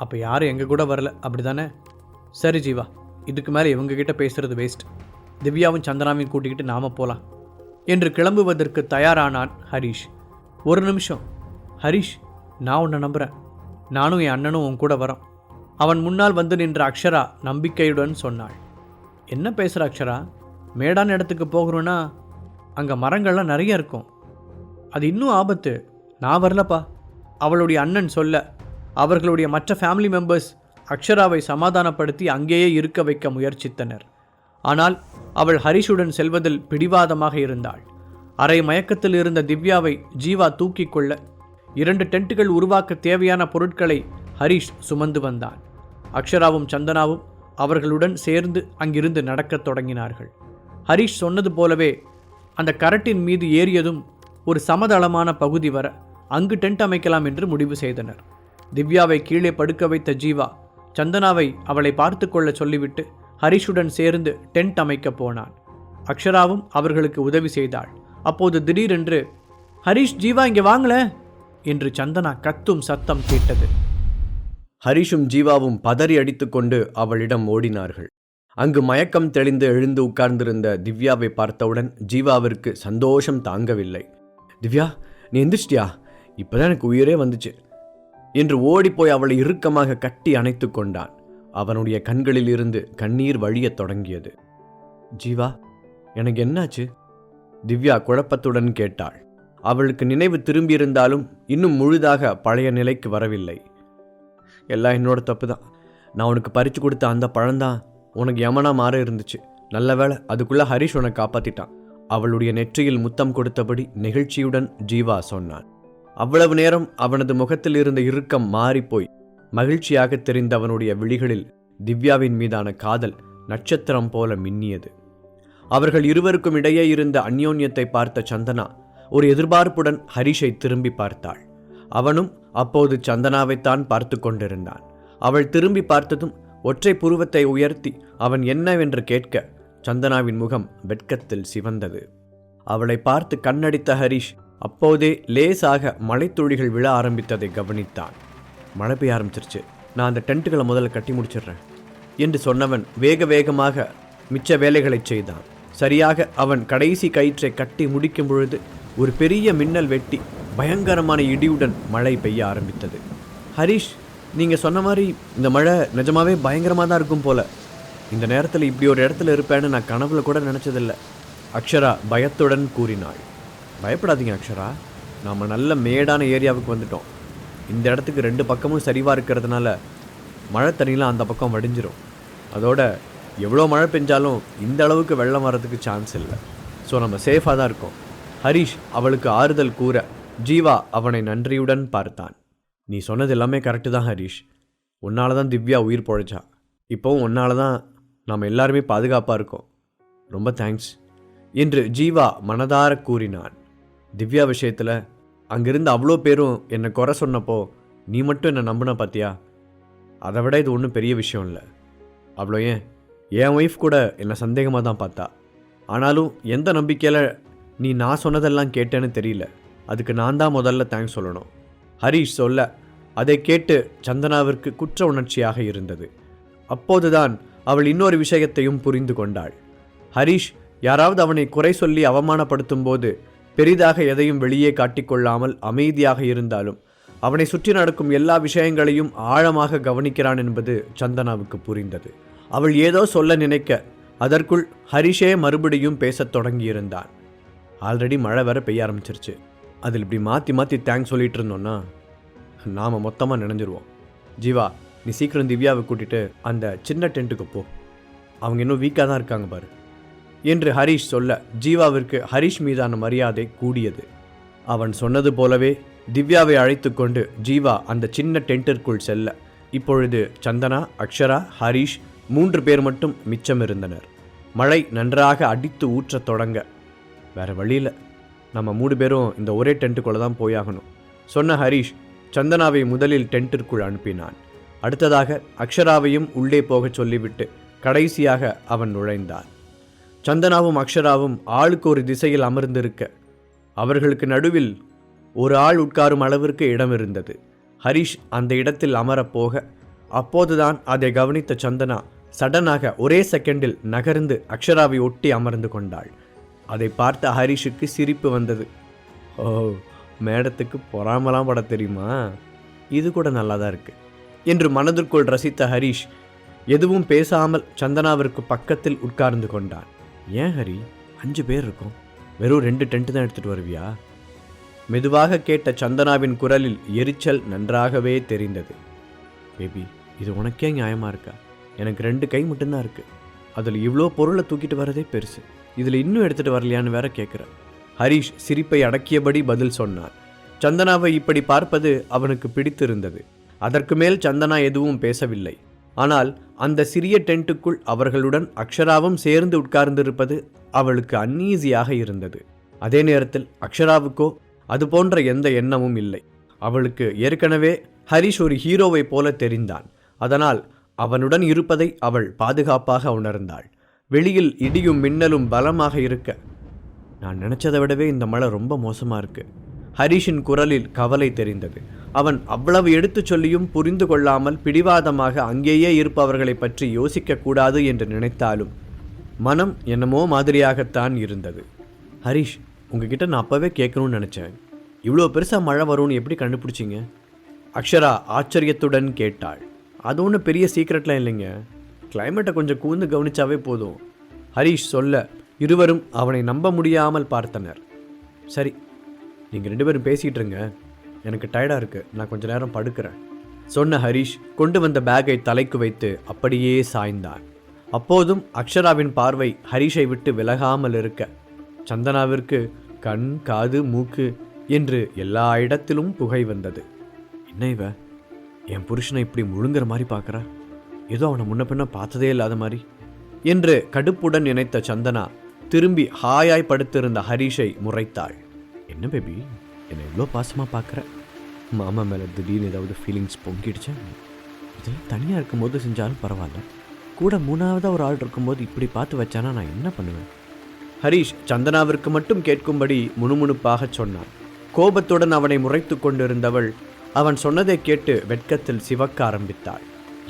அப்போ யாரும் எங்கள் கூட வரல அப்படி தானே? சரி ஜீவா, இதுக்கு மேலே இவங்ககிட்ட பேசுகிறது வேஸ்ட். திவ்யாவும் சந்தனாவையும் கூட்டிக்கிட்டு நாம் போகலாம் என்று கிளம்புவதற்கு தயாரானான் ஹரீஷ். ஒரு நிமிஷம் ஹரீஷ், நான் உன்னை நம்புகிறேன். நானும் என் அண்ணனும் உன் கூட வரோம். அவன் முன்னால் வந்து நின்ற அக்ஷரா நம்பிக்கையுடன் சொன்னாள். என்ன பேசுகிற அக்ஷரா? மேடான இடத்துக்கு போகிறோன்னா அங்கே மரங்கள்லாம் நிறைய இருக்கும். அது இன்னும் ஆபத்து. நான் வரலப்பா. அவளுடைய அண்ணன் சொல்ல அவர்களுடைய மற்ற ஃபேமிலி மெம்பர்ஸ் அக்ஷராவை சமாதானப்படுத்தி அங்கேயே இருக்க வைக்க முயற்சித்தனர். ஆனால் அவள் ஹரிஷுடன் செல்வதில் பிடிவாதமாக இருந்தாள். அரை மயக்கத்தில் இருந்த திவ்யாவை ஜீவா தூக்கி கொள்ள 2 டென்ட்டுகள் உருவாக்க தேவையான பொருட்களை ஹரிஷ் சுமந்து வந்தான். அக்ஷராவும் சந்தனாவும் அவர்களுடன் சேர்ந்து அங்கிருந்து நடக்கத் தொடங்கினார்கள். ஹரிஷ் சொன்னது போலவே அந்த கரட்டின் மீது ஏறியதும் ஒரு சமதளமான பகுதி வர அங்கு டென்ட் அமைக்கலாம் என்று முடிவு செய்தனர். திவ்யாவை கீழே படுக்க வைத்த ஜீவா சந்தனாவை அவளை பார்த்து கொள்ள சொல்லிவிட்டு ஹரிஷுடன் சேர்ந்து டென்ட் அமைக்க போனான். அக்ஷராவும் அவர்களுக்கு உதவி செய்தாள். அப்போது திடீரென்று, ஹரிஷ், ஜீவா இங்கே வாங்கல என்று சந்தனா கத்தும் சத்தம் கேட்டது. ஹரிஷும் ஜீவாவும் பதறி அடித்துக்கொண்டு அவளிடம் ஓடினார்கள். அங்கு மயக்கம் தெளிந்து எழுந்து உட்கார்ந்திருந்த திவ்யாவை பார்த்தவுடன் ஜீவாவிற்கு சந்தோஷம் தாங்கவில்லை. திவ்யா, நீ எந்திரிச்சிட்டியா? இப்போதான் எனக்கு உயிரே வந்துச்சு என்று ஓடிப்போய் அவளை இறுக்கமாக கட்டி அணைத்து கொண்டான். அவனுடைய கண்களில் இருந்து கண்ணீர் வழியத் தொடங்கியது. ஜீவா, எனக்கு என்னாச்சு? திவ்யா குழப்பத்துடன் கேட்டாள். அவளுக்கு நினைவு திரும்பியிருந்தாலும் இன்னும் முழுதாக பழைய நிலைக்கு வரவில்லை. எல்லாம் என்னோட தப்பு தான். நான் உனக்கு பறித்து கொடுத்த அந்த பழம்தான் உனக்கு யமனா மாற இருந்துச்சு. நல்ல வேளை அதுக்குள்ளே ஹரிஷ் உனக்கு காப்பாற்றிட்டான். அவளுடைய நெற்றியில் முத்தம் கொடுத்தபடி நெகிழ்ச்சியுடன் ஜீவா சொன்னான். அவ்வளவு நேரம் அவனது முகத்தில் இருந்த இறுக்கம் மாறிப்போய் மகிழ்ச்சியாக தெரிந்த அவனுடைய விழிகளில் திவ்யாவின் மீதான காதல் நட்சத்திரம் போல மின்னியது. அவர்கள் இருவருக்கும் இடையே இருந்த அந்யோன்யத்தை பார்த்த சந்தனா ஒரு எதிர்பார்ப்புடன் ஹரிஷை திரும்பி பார்த்தாள். அவனும் அப்போது சந்தனாவைத்தான் பார்த்து கொண்டிருந்தான். அவள் திரும்பி பார்த்ததும் ஒற்றை புருவத்தை உயர்த்தி அவன் என்னவென்று கேட்க சந்தனாவின் முகம் வெட்கத்தில் சிவந்தது. அவளை பார்த்து கண்ணடித்த ஹரிஷ் அப்போதே லேசாக மழைத்துளிகள் விழ ஆரம்பித்ததை கவனித்தான். மழை பெய்ய ஆரம்பிச்சிருச்சு. நான் அந்த டென்ட்டுகளை முதல்ல கட்டி முடிச்சிடுறேன் என்று சொன்னவன் வேக வேகமாக மிச்ச வேலைகளை செய்தான். சரியாக அவன் கடைசி கயிற்றை கட்டி முடிக்கும் பொழுது ஒரு பெரிய மின்னல் வெட்டி பயங்கரமான இடியுடன் மழை பெய்ய ஆரம்பித்தது. ஹரிஷ், நீங்கள் சொன்ன மாதிரி இந்த மழை நிஜமாவே பயங்கரமாக தான் இருக்கும் போல. இந்த நேரத்தில் இப்படி ஒரு இடத்துல இருப்பேன்னு நான் கனவுல கூட நினச்சதில்லை, அக்ஷரா பயத்துடன் கூறினாள். பயப்படாதீங்க அக்ஷரா, நாம் நல்ல மேடான ஏரியாவுக்கு வந்துட்டோம். இந்த இடத்துக்கு 2 பக்கமும் சரிவாக இருக்கிறதுனால மழை தண்ணிலாம் அந்த பக்கம் வடிஞ்சிரும். அதோட எவ்வளோ மழை பெஞ்சாலும் இந்த அளவுக்கு வெள்ளம் வர்றதுக்கு சான்ஸ் இல்லை. ஸோ நம்ம சேஃபாக தான் இருக்கோம். ஹரிஷ் அவளுக்கு ஆறுதல் கூற ஜீவா அவனை நன்றியுடன் பார்த்தான். நீ சொன்னது எல்லாமே கரெக்டு தான் ஹரிஷ். உன்னால தான் திவ்யா உயிர் பொழைச்சா. இப்போவும் உன்னால தான் நாம் எல்லாருமே பாதுகாப்பாக இருக்கோம். ரொம்ப தேங்க்ஸ் என்று ஜீவா மனதார கூறினான். திவ்யா விஷயத்தில் அங்கிருந்து அவ்வளோ பேரும் என்னை குறை சொன்னப்போ நீ மட்டும் என்னை நம்பின பார்த்தியா? அதை விட இது ஒன்றும் பெரிய விஷயம் இல்லை. அவ்வளோ ஏன், என் ஒய்ஃப் கூட என்னை சந்தேகமாக தான் பார்த்தா. ஆனாலும் எந்த நம்பிக்கையில் நீ நான் சொன்னதெல்லாம் கேட்டேன்னு தெரியல. அதுக்கு நான் தான் முதல்ல தேங்க்ஸ் சொல்லணும். ஹரிஷ் சொல்ல அதை கேட்டு சந்தனாவிற்கு குற்ற உணர்ச்சியாக இருந்தது. அப்போதுதான் அவள் இன்னொரு விஷயத்தையும் புரிந்து கொண்டாள். ஹரிஷ் யாராவது அவனை குறை சொல்லி அவமானப்படுத்தும் போது பெரிதாக எதையும் வெளியே காட்டிக்கொள்ளாமல் அமைதியாக இருந்தாலும் அவனை சுற்றி நடக்கும் எல்லா விஷயங்களையும் ஆழமாக கவனிக்கிறான் என்பது சந்தனாவுக்கு புரிந்தது. அவள் ஏதோ சொல்ல நினைக்க அதற்குள் ஹரிஷே மறுபடியும் பேசத் தொடங்கியிருந்தான். ஆல்ரெடி மழை வேற பெய்ய ஆரம்பிச்சிருச்சு. அதில் இப்படி மாற்றி மாற்றி தேங்க்ஸ் சொல்லிட்டு இருந்தோன்னா நாம் மொத்தமாக நினைஞ்சிருவோம். ஜீவா, நீ சீக்கிரம் திவ்யாவை கூட்டிகிட்டு அந்த சின்ன டென்ட்டுக்கு போ. அவங்க இன்னும் வீக்காக தான் இருக்காங்க பாரு என்று ஹரிஷ் சொல்ல ஜீவாவிற்கு ஹரிஷ் மீதான மரியாதை கூடியது. அவன் சொன்னது போலவே திவ்யாவை அழைத்து கொண்டு ஜீவா அந்த சின்ன டென்ட்டிற்குள் செல்ல இப்பொழுது சந்தனா, அக்ஷரா, ஹரிஷ் 3 பேர் மட்டும் மிச்சம் இருந்தனர். மழை நன்றாக அடித்து ஊற்றத் தொடங்க வேற வழியில் நம்ம 3 பேரும் இந்த ஒரே டென்ட்டுக்குள்ளே தான் போயாகணும் சொன்ன ஹரிஷ் சந்தனாவை முதலில் டென்ட்டிற்குள் அனுப்பினான். அடுத்ததாக அக்ஷராவையும் உள்ளே போகச் சொல்லிவிட்டு கடைசியாக அவன் நுழைந்தான். சந்தனாவும் அக்ஷராவும் ஆளுக்கு ஒரு திசையில் அமர்ந்திருக்க அவர்களுக்கு நடுவில் ஒரு ஆள் உட்காரும் அளவிற்கு இடம் இருந்தது. ஹரிஷ் அந்த இடத்தில் அமரப்போக அப்போதுதான் அதை கவனித்த சந்தனா சடனாக ஒரே செகண்டில் நகர்ந்து அக்ஷராவை ஒட்டி அமர்ந்து கொண்டாள். அதை பார்த்த ஹரிஷுக்கு சிரிப்பு வந்தது. ஓ, மேடத்துக்கு பொறாமலாம் பட தெரியுமா, இது கூட நல்லா தான் இருக்கு என்று மனதிற்குள் ரசித்த ஹரிஷ் எதுவும் பேசாமல் சந்தனாவிற்கு பக்கத்தில் உட்கார்ந்து கொண்டான். ஏன் ஹரி, 5 பேர் இருக்கும், வெறும் 2 டென்ட் தான் எடுத்துட்டு வருவியா? மெதுவாக கேட்ட சந்தனாவின் குரலில் எரிச்சல் நன்றாகவே தெரிந்தது. பேபி, இது உனக்கே நியாயமா இருக்கா? எனக்கு 2 கை மட்டும்தான் இருக்கு, அதில் இவ்வளோ பொருளை தூக்கிட்டு வரதே பெருசு, இதில் இன்னும் எடுத்துட்டு வரலையான்னு வேற கேட்குற. ஹரிஷ் சிரிப்பை அடக்கியபடி பதில் சொன்னான். சந்தனாவை இப்படி பார்ப்பது அவனுக்கு பிடித்திருந்தது. அதற்கு மேல் சந்தனா எதுவும் பேசவில்லை. ஆனால் அந்த சிறிய டென்ட்டுக்குள் அவர்களுடன் அக்ஷராவும் சேர்ந்து உட்கார்ந்திருப்பது அவளுக்கு அன்ஈஸியாக இருந்தது. அதே நேரத்தில் அக்ஷராவுக்கோ அது போன்ற எந்த எண்ணமும் இல்லை. அவளுக்கு ஏற்கனவே ஹரிஷ் ஒரு ஹீரோவை போல தெரிந்தான். அதனால் அவனுடன் இருப்பதை அவள் பாதுகாப்பாக உணர்ந்தாள். வெளியில் இடியும் மின்னலும் பலமாக இருக்க, நான் நினைச்சதை விடவே இந்த மழை ரொம்ப மோசமா இருக்கு. ஹரிஷின் குரலில் கவலை தெரிந்தது. அவன் அவ்வளவு எடுத்து சொல்லியும் புரிந்து கொள்ளாமல் பிடிவாதமாக அங்கேயே இருப்பவர்களை பற்றி யோசிக்க கூடாது என்று நினைத்தாலும் மனம் என்னமோ மாதிரியாகத்தான் இருந்தது. ஹரிஷ், உங்ககிட்ட நான் அப்பவே கேட்கணும்னு நினைச்சேன், இவ்வளோ பெருசா மழை வரும்னு எப்படி கண்டுபிடிச்சிங்க? அக்ஷரா ஆச்சரியத்துடன் கேட்டாள். அது ஒன்றும் பெரிய சீக்ரெட்லாம் இல்லைங்க, கிளைமேட்டை கொஞ்சம் கூர்ந்து கவனிச்சாவே போதும். ஹரிஷ் சொல்ல இருவரும் அவனை நம்ப முடியாமல் பார்த்தனர். சரி, நீங்கள் 2 பேரும் பேசிகிட்டு இருங்க, எனக்கு டயர்டாக இருக்குது, நான் கொஞ்ச நேரம் படுக்கிறேன் சொன்ன ஹரிஷ் கொண்டு வந்த பேக்கை தலைக்கு வைத்து அப்படியே சாய்ந்தான். அப்போதும் அக்ஷராவின் பார்வை ஹரிஷை விட்டு விலகாமல் இருக்க சந்தனாவிற்கு கண், காது, மூக்கு என்று எல்லா இடத்திலும் புகை வந்தது. என்ன இவ, என் புருஷனை இப்படி முழுங்குற மாதிரி பார்க்குறா, ஏதோ அவனை முன்ன பின்ன பார்த்ததே இல்லாத மாதிரி என்று கடுப்புடன் நினைத்த சந்தனா திரும்பி ஹாயாய் படுத்திருந்த ஹரிஷை முறைத்தாள். என்ன பேபி, என்னை இவ்வளோ பாசமாக பார்க்குற? மாமா மேலே திடீர்னு ஏதாவது ஃபீலிங்ஸ் பொங்கிடுச்சா? இதெல்லாம் தனியாக இருக்கும்போது செஞ்சாலும் பரவாயில்ல, கூட 3ஆவதாக ஒரு ஆள் இருக்கும்போது இப்படி பார்த்து வச்சானா நான் என்ன பண்ணுவேன்? ஹரிஷ் சந்தனாவிற்கு மட்டும் கேட்கும்படி முணுமுணுப்பாக சொன்னான். கோபத்துடன் அவனை முறைத்து கொண்டிருந்தவள் அவன் சொன்னதை கேட்டு வெட்கத்தில் சிவக்க ஆரம்பித்தாள்.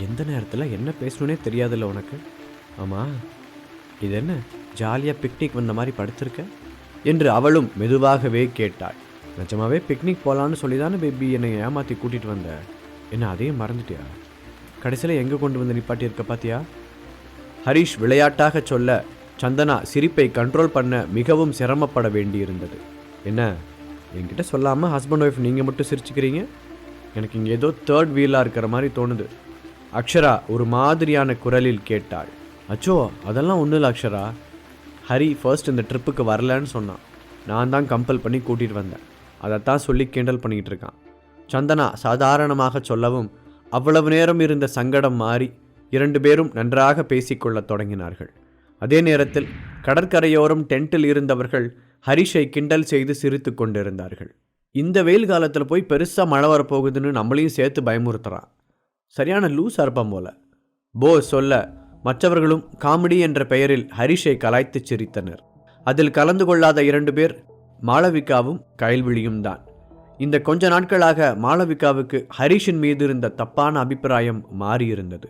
எந்த நேரத்தில் என்ன பேசணுன்னே தெரியாதுல்ல உனக்கு? ஆமாம், இது என்ன ஜாலியாக பிக்னிக் வந்த மாதிரி படுத்திருக்க என்று அவளும் மெதுவாகவே கேட்டாள். நிஜமாவே பிக்னிக் போகலான்னு சொல்லி தானே பேபி என்னை ஏமாற்றி கூட்டிகிட்டு வந்த, என்ன அதையும் மறந்துட்டியா? கடைசியில் எங்கே கொண்டு வந்து நிப்பாட்டி இருக்க பார்த்தியா? ஹரிஷ் விளையாட்டாக சொல்ல சந்தனா சிரிப்பை கண்ட்ரோல் பண்ண மிகவும் சிரமப்பட வேண்டியிருந்தது. என்ன, என்கிட்ட சொல்லாமல் ஹஸ்பண்ட் ஒய்ஃப் நீங்கள் மட்டும் சிரிச்சுக்கிறீங்க? எனக்கு இங்கே ஏதோ 3rd வீலாக இருக்கிற மாதிரி தோணுது. அக்ஷரா ஒரு மாதிரியான குரலில் கேட்டாள். அச்சோ, அதெல்லாம் ஒன்றும் இல்லை அக்ஷரா, ஹரி ஃபர்ஸ்ட் இந்த ட்ரிப்புக்கு வரலன்னு சொன்னான், நான் தான் கம்பல் பண்ணி கூட்டிகிட்டு வந்தேன், அதைத்தான் சொல்லி கிண்டல் பண்ணிக்கிட்டு இருக்கான். சந்தனா சாதாரணமாக சொல்லவும் அவ்வளவு நேரம் இருந்த சங்கடம் மாறி 2 பேரும் நன்றாக பேசிக்கொள்ள தொடங்கினார்கள். அதே நேரத்தில் கடற்கரையோரம் டென்ட்டில் இருந்தவர்கள் ஹரிஷை கிண்டல் செய்து சிரித்து கொண்டிருந்தார்கள். இந்த வெயில் காலத்தில் போய் பெருசாக மழை வரப்போகுதுன்னு நம்மளையும் சேர்த்து பயமுறுத்துறான், சரியான லூஸ் அறுப்பம் போல போ சொல்ல மற்றவர்களும் காமெடி என்ற பெயரில் ஹரிஷை கலாய்த்து சிரித்தனர். அதில் கலந்து கொள்ளாத 2 பேர் மாளவிகாவும் கயல்விழியும் தான். இந்த கொஞ்ச நாட்களாக மாளவிகாவுக்கு ஹரிஷின் மீது இருந்த தப்பான அபிப்பிராயம் மாறியிருந்தது.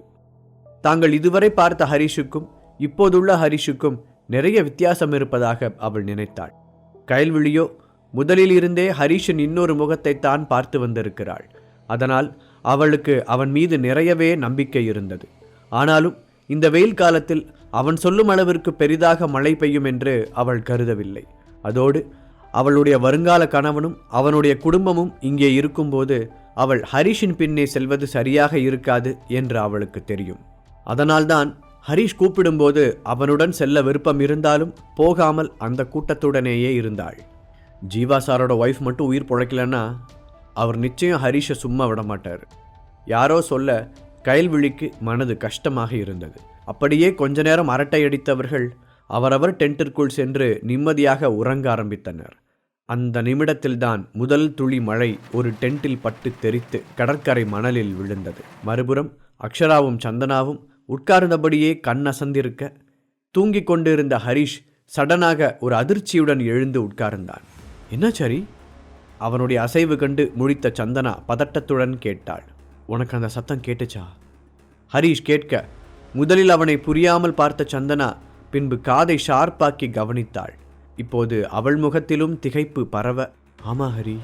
தாங்கள் இதுவரை பார்த்த ஹரிஷுக்கும் இப்போதுள்ள ஹரிஷுக்கும் நிறைய வித்தியாசம் இருப்பதாக அவள் நினைத்தாள். கயல்விழியோ முதலில் இருந்தே ஹரிஷின் இன்னொரு முகத்தை தான் பார்த்து வந்திருக்கிறாள். அதனால் அவளுக்கு அவன் மீது நிறையவே நம்பிக்கை இருந்தது. ஆனாலும் இந்த வெயில் காலத்தில் அவன் சொல்லும் அளவிற்கு பெரிதாக மழை பெய்யும் என்று அவள் கருதவில்லை. அதோடு அவளுடைய வருங்கால கணவனும் அவனுடைய குடும்பமும் இங்கே இருக்கும்போது அவள் ஹரிஷின் பின்னே செல்வது சரியாக இருக்காது என்று அவளுக்கு தெரியும். அதனால்தான் ஹரிஷ் கூப்பிடும்போது அவனுடன் செல்ல விருப்பம் இருந்தாலும் போகாமல் அந்த கூட்டத்துடனேயே இருந்தாள். ஜீவா சாரோட ஒய்ஃப் மட்டும் உயிர் பொழைக்கலன்னா அவர் நிச்சயம் ஹரிஷை சும்மா விட மாட்டார். யாரோ சொல்ல கயல்விழிக்கு மனது கஷ்டமாக இருந்தது. அப்படியே கொஞ்ச நேரம் அரட்டை அடித்தவர்கள் அவரவர் டென்ட்டிற்குள் சென்று நிம்மதியாக உறங்க ஆரம்பித்தனர். அந்த நிமிடத்தில்தான் முதல் துளி மழை ஒரு டென்ட்டில் பட்டு தெரித்து கடற்கரை மணலில் விழுந்தது. மறுபுறம் அக்ஷராவும் சந்தனாவும் உட்கார்ந்தபடியே கண் அசந்திருக்க தூங்கிக் கொண்டிருந்த ஹரிஷ் சடனாக ஒரு அதிர்ச்சியுடன் எழுந்து உட்கார்ந்தான். என்ன சரி? அவனுடைய அசைவு கண்டு முழித்த சந்தனா பதட்டத்துடன் கேட்டாள். உனக்கு அந்த சத்தம் கேட்டுச்சா? ஹரீஷ் கேட்க முதலில் அவனை புரியாமல் பார்த்த சந்தனா பின்பு காதை ஷார்ப்பாக்கி கவனித்தாள். இப்போது அவள் முகத்திலும் திகைப்பு பரவ, ஆமா ஹரி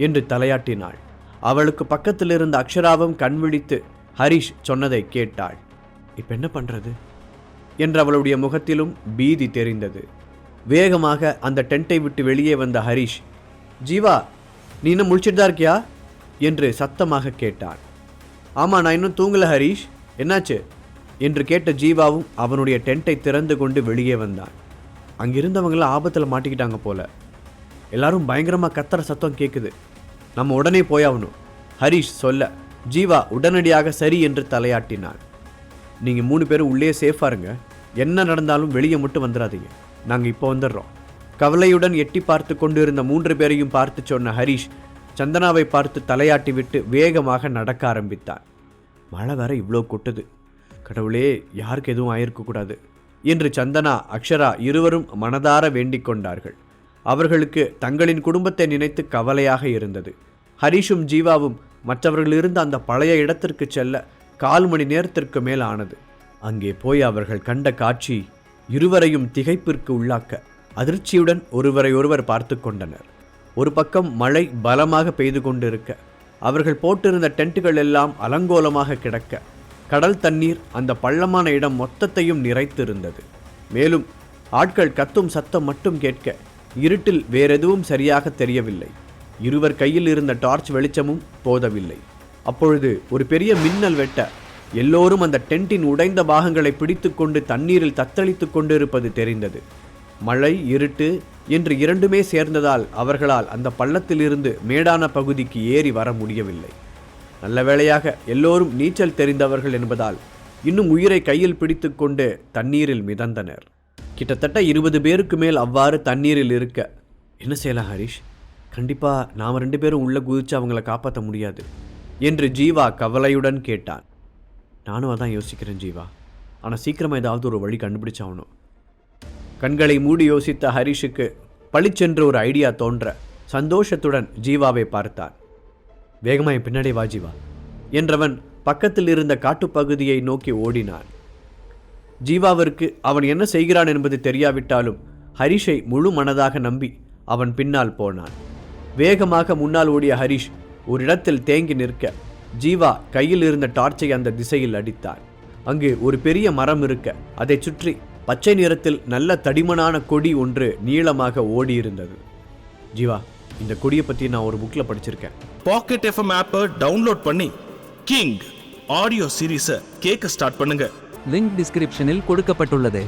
என்று தலையாட்டினாள். அவளுக்கு பக்கத்தில் இருந்த அக்ஷராவும் கண் விழித்து ஹரீஷ் சொன்னதை கேட்டாள். இப்ப என்ன பண்றது என்று அவளுடைய முகத்திலும் பீதி தெரிந்தது. வேகமாக அந்த டென்ட்டை விட்டு வெளியே வந்த ஹரீஷ், ஜீவா நீ இன்னும் முழிச்சிட்டு தான் இருக்கியா என்று சத்தமாக கேட்டான். ஆமா, நான் இன்னும் தூங்கல ஹரீஷ், என்னாச்சு என்று கேட்ட ஜீவாவும் அவனுடைய டென்ட்டை திறந்து கொண்டு வெளியே வந்தான். அங்கிருந்தவங்களாம் ஆபத்தில் மாட்டிக்கிட்டாங்க போல. எல்லாரும் பயங்கரமாக கத்துற சத்தம் கேட்குது, நம்ம உடனே போயாகணும் ஹரீஷ் சொல்ல ஜீவா உடனடியாக சரி என்று தலையாட்டினான். நீங்கள் 3 பேரும் உள்ளே சேஃபாக இருங்க, என்ன நடந்தாலும் வெளியே மட்டும் வந்துடாதீங்க, நாங்கள் இப்போ வந்துடுறோம். கவலையுடன் எட்டி பார்த்து கொண்டு இருந்த 3 பேரையும் பார்த்து சொன்ன ஹரீஷ் சந்தனாவை பார்த்து தலையாட்டி விட்டு வேகமாக நடக்க ஆரம்பித்தான். மழை வேற இவ்வளோ கொட்டுது, கடவுளே யாருக்கு எதுவும் ஆயிருக்கக்கூடாது என்று சந்தனா அக்ஷரா இருவரும் மனதார வேண்டிக் கொண்டார்கள். அவர்களுக்கு தங்களின் குடும்பத்தை நினைத்து கவலையாக இருந்தது. ஹரீஷும் ஜீவாவும் மற்றவர்கள் இருந்த அந்த பழைய இடத்திற்கு செல்ல 1/4 மணி நேரத்திற்கு மேல் ஆனது. அங்கே போய் அவர்கள் கண்ட காட்சி இருவரையும் திகைப்பிற்கு உள்ளாக்க அதிர்ச்சியுடன் ஒருவரை ஒருவர் பார்த்து கொண்டனர். ஒரு பக்கம் மழை பலமாக பெய்து கொண்டிருக்க, அவர்கள் போட்டிருந்த டென்ட்டுகள் எல்லாம் அலங்கோலமாக கிடக்க, கடல் தண்ணீர் அந்த பள்ளமான இடம் மொத்தத்தையும் நிறைத்திருந்தது. மேலும் ஆட்கள் கத்தும் சத்தம் மட்டும் கேட்க, இருட்டில் வேறெதுவும் சரியாக தெரியவில்லை. இருவர் கையில் இருந்த டார்ச் வெளிச்சமும் போதவில்லை. அப்பொழுது ஒரு பெரிய மின்னல் வெட்ட, எல்லோரும் அந்த டென்ட்டின் உடைந்த பாகங்களை பிடித்து கொண்டு தண்ணீரில் தத்தளித்து கொண்டிருப்பது தெரிந்தது. மழை இருட்டு என்று இரண்டுமே சேர்ந்ததால் அவர்களால் அந்த பள்ளத்திலிருந்து மேடான பகுதிக்கு ஏறி வர முடியவில்லை. நல்ல வேளையாக எல்லோரும் நீச்சல் தெரிந்தவர்கள் என்பதால் இன்னும் உயிரை கையில் பிடித்து கொண்டு தண்ணீரில் மிதந்தனர். கிட்டத்தட்ட 20 பேருக்கு மேல் அவ்வாறு தண்ணீரில் இருக்க, என்ன செய்யலாம் ஹரீஷ், கண்டிப்பாக நாம் 2 பேரும் உள்ளே குதிச்சு அவங்கள காப்பாற்ற முடியாது என்று ஜீவா கவலையுடன் கேட்டான். நானும் அதான் யோசிக்கிறேன் ஜீவா, ஆனால் சீக்கிரமாக ஏதாவது ஒரு வழி கண்டுபிடிச்சாகணும். கண்களை மூடி யோசித்த ஹரீஷுக்கு பளிச்சென்று ஒரு ஐடியா தோன்ற சந்தோஷத்துடன் ஜீவாவை பார்த்தான். வேகமாக பின்னாடி வா ஜீவா என்றவன் பக்கத்தில் இருந்த காட்டுப்பகுதியை நோக்கி ஓடினான். ஜீவாவிற்கு அவன் என்ன செய்கிறான் என்பது தெரியாவிட்டாலும் ஹரீஷை முழு மனதாக நம்பி அவன் பின்னால் போனான். வேகமாக முன்னால் ஓடிய ஹரீஷ் ஒரு இடத்தில் தேங்கி நிற்க, ஜீவா கையில் இருந்த டார்ச்சை அந்த திசையில் அடித்தான். அங்கு ஒரு பெரிய மரம் இருக்க, அதை சுற்றி பச்சை நிறத்தில் நல்ல தடிமனான கொடி ஒன்று நீளமாக ஓடி இருந்தது. ஜீவா, இந்த கொடியை பற்றி நான் ஒரு புக்கில் படிச்சிருக்கேன். பாக்கெட் எஃப்எம் ஆப்பை டவுன்லோட் பண்ணி கிங் ஆடியோ சீரீஸை கேட்க ஸ்டார்ட் பண்ணுங்க. லிங்க் டிஸ்கிரிப்ஷனில் கொடுக்கப்பட்டுள்ளது.